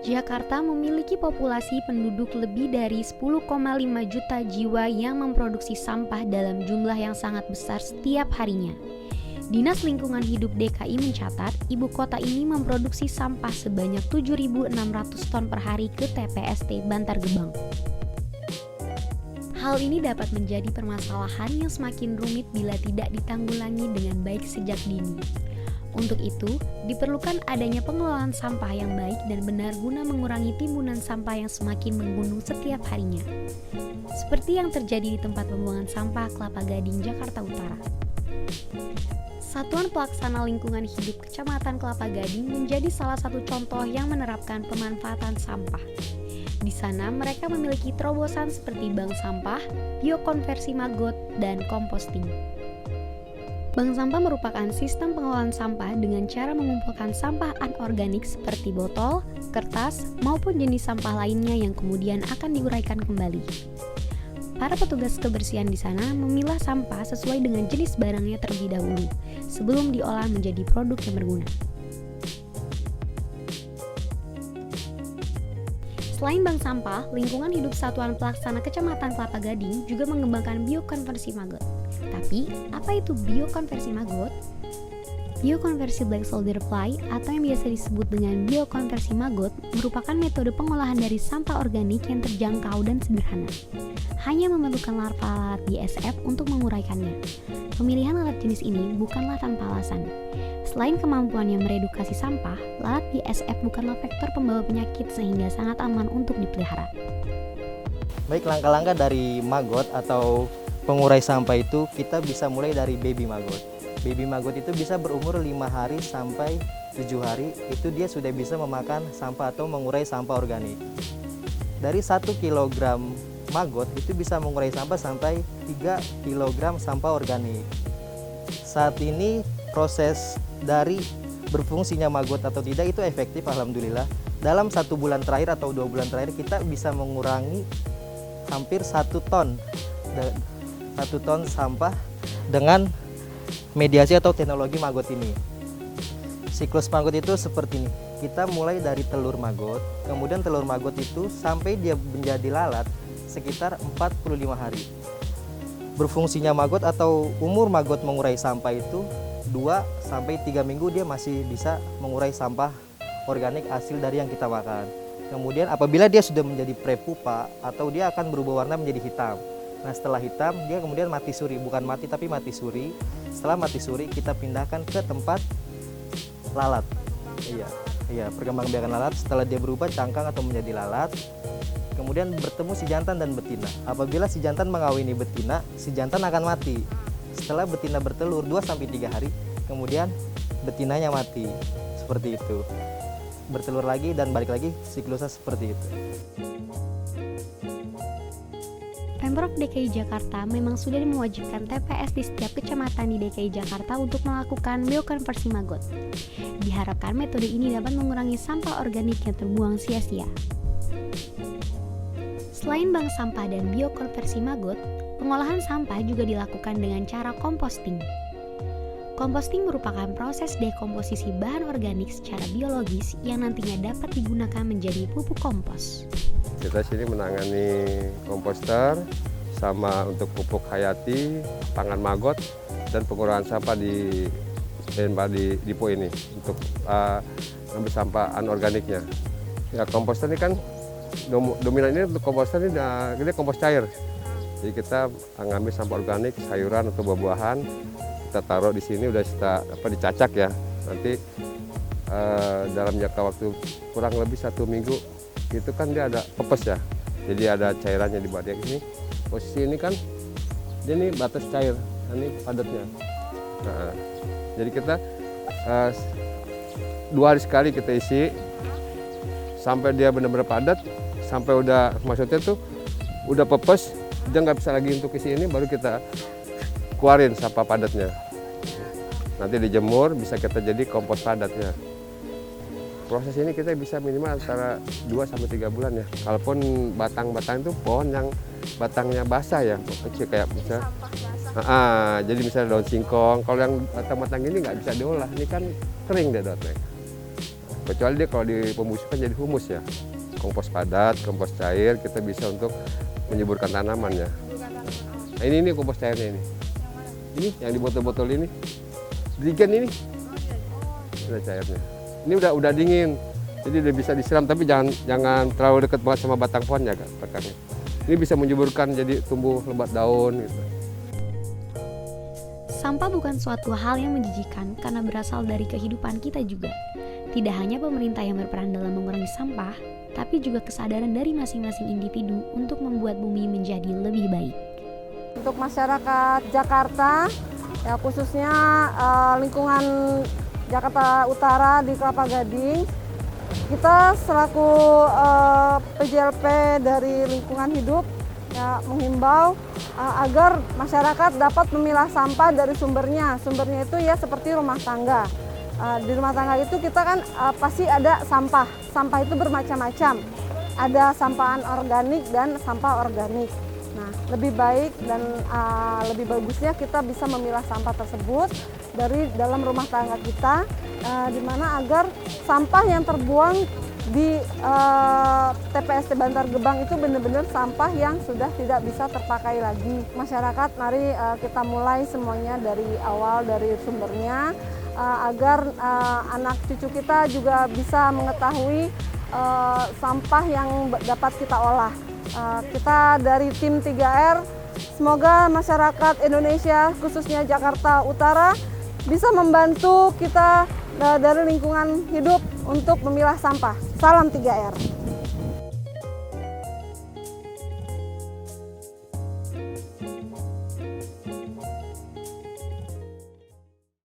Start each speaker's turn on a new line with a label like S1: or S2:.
S1: Jakarta memiliki populasi penduduk lebih dari 10,5 juta jiwa yang memproduksi sampah dalam jumlah yang sangat besar setiap harinya. Dinas Lingkungan Hidup DKI mencatat, ibu kota ini memproduksi sampah sebanyak 7.600 ton per hari ke TPST Bantar Gebang. Hal ini dapat menjadi permasalahan yang semakin rumit bila tidak ditanggulangi dengan baik sejak dini. Untuk itu, diperlukan adanya pengelolaan sampah yang baik dan benar guna mengurangi timbunan sampah yang semakin menggunung setiap harinya. Seperti yang terjadi di tempat pembuangan sampah Kelapa Gading, Jakarta Utara. Satuan Pelaksana Lingkungan Hidup Kecamatan Kelapa Gading menjadi salah satu contoh yang menerapkan pemanfaatan sampah. Di sana mereka memiliki terobosan seperti bank sampah, biokonversi maggot, dan composting. Bank sampah merupakan sistem pengelolaan sampah dengan cara mengumpulkan sampah anorganik seperti botol, kertas, maupun jenis sampah lainnya yang kemudian akan diuraikan kembali. Para petugas kebersihan di sana memilah sampah sesuai dengan jenis barangnya terlebih dahulu, sebelum diolah menjadi produk yang berguna. Selain bank sampah, Lingkungan Hidup Satuan Pelaksana Kecamatan Kelapa Gading juga mengembangkan biokonversi maggot. Tapi, apa itu biokonversi maggot? Biokonversi black soldier fly atau yang biasa disebut dengan biokonversi maggot merupakan metode pengolahan dari sampah organik yang terjangkau dan sederhana. Hanya memerlukan larva lalat BSF untuk menguraikannya. Pemilihan lalat jenis ini bukanlah tanpa alasan. Selain kemampuannya meredukasi sampah, lalat BSF bukanlah vektor pembawa penyakit sehingga sangat aman untuk dipelihara.
S2: Baik, langkah-langkah dari maggot atau pengurai sampah itu kita bisa mulai dari baby maggot. Baby maggot itu bisa berumur 5 hari sampai 7 hari, itu dia sudah bisa memakan sampah atau mengurai sampah organik. Dari 1 kg maggot itu bisa mengurai sampah sampai 3 kg sampah organik. Saat ini proses dari berfungsinya maggot atau tidak itu efektif, alhamdulillah. Dalam 1 bulan terakhir atau 2 bulan terakhir kita bisa mengurangi hampir 1 ton sampah dengan mediasi atau teknologi maggot ini. Siklus maggot itu seperti ini. Kita mulai dari telur maggot, kemudian telur maggot itu sampai dia menjadi lalat sekitar 45 hari. Berfungsinya maggot atau umur maggot mengurai sampah itu 2-3 minggu dia masih bisa mengurai sampah organik hasil dari yang kita makan. Kemudian apabila dia sudah menjadi prepupa atau dia akan berubah warna menjadi hitam. Nah, setelah hitam dia kemudian mati suri, bukan mati tapi mati suri. Setelah mati suri kita pindahkan ke tempat lalat. Iya, perkembangbiakan lalat. Setelah dia berubah cangkang atau menjadi lalat, kemudian bertemu si jantan dan betina. Apabila si jantan mengawini betina, si jantan akan mati. Setelah betina bertelur 2-3 hari, kemudian betinanya mati. Seperti itu. Bertelur lagi dan balik lagi, siklusnya seperti itu.
S1: Pemprov DKI Jakarta memang sudah mewajibkan TPS di setiap kecamatan di DKI Jakarta untuk melakukan biokonversi maggot. Diharapkan metode ini dapat mengurangi sampah organik yang terbuang sia-sia. Selain bank sampah dan biokonversi maggot, pengolahan sampah juga dilakukan dengan cara composting. Composting merupakan proses dekomposisi bahan organik secara biologis yang nantinya dapat digunakan menjadi pupuk kompos.
S3: Kita sini menangani komposter sama untuk pupuk hayati, pangan maggot, dan pengurangan sampah di depo ini untuk ambil sampah anorganiknya. Ya, komposter ini kan dominan ini untuk komposter ini dia kompos cair. Jadi kita ngambil sampah organik, sayuran atau buah-buahan, kita taruh di sini udah dicacak ya. Nanti dalam jangka waktu kurang lebih 1 minggu itu kan dia ada pepes ya, jadi ada cairannya di bagian ini. Posisi ini kan dia ini batas cair, ini padatnya. Nah, jadi kita 2 hari sekali kita isi sampai dia benar-benar padat, sampai udah maksudnya tuh udah pepes, dia nggak bisa lagi untuk isi ini, baru kita keluarin sampah padatnya. Nanti dijemur bisa kita jadi kompos padatnya. Proses ini kita bisa minimal antara 2-3 bulan ya. Kalaupun batang-batang itu pohon yang batangnya basah ya, kecil kayak misalnya. Jadi misalnya daun singkong, kalau yang batang-batang ini nggak bisa diolah, ini kan kering deh daunnya. Kecuali dia kalau dipembusukkan jadi humus ya. Kompos padat, kompos cair, kita bisa untuk menyuburkan tanaman ya. Nah, ini kompos cairnya ini. Ini yang di botol-botol ini. Dingin ini. Udah cairnya. Ini udah dingin. Jadi udah bisa disiram, tapi jangan terlalu dekat banget sama batang pohonnya kan, akarnya. Ini bisa menyuburkan jadi tumbuh lebat daun gitu.
S1: Sampah bukan suatu hal yang menjijikan karena berasal dari kehidupan kita juga. Tidak hanya pemerintah yang berperan dalam mengurangi sampah, tapi juga kesadaran dari masing-masing individu untuk membuat bumi menjadi lebih baik.
S4: Untuk masyarakat Jakarta, ya khususnya lingkungan Jakarta Utara di Kelapa Gading, kita selaku PJLP dari lingkungan hidup ya, menghimbau agar masyarakat dapat memilah sampah dari sumbernya. Sumbernya itu ya seperti rumah tangga. Di rumah tangga itu kita kan pasti ada sampah. Sampah itu bermacam-macam. Ada sampah organik dan sampah organik. Nah, lebih baik dan lebih bagusnya kita bisa memilah sampah tersebut dari dalam rumah tangga kita, di mana agar sampah yang terbuang di TPST Bantar Gebang itu benar-benar sampah yang sudah tidak bisa terpakai lagi. Masyarakat, mari kita mulai semuanya dari awal, dari sumbernya, agar anak cucu kita juga bisa mengetahui sampah yang dapat kita olah. Kita dari tim 3R, semoga masyarakat Indonesia, khususnya Jakarta Utara, bisa membantu kita dari lingkungan hidup untuk memilah sampah. Salam 3R.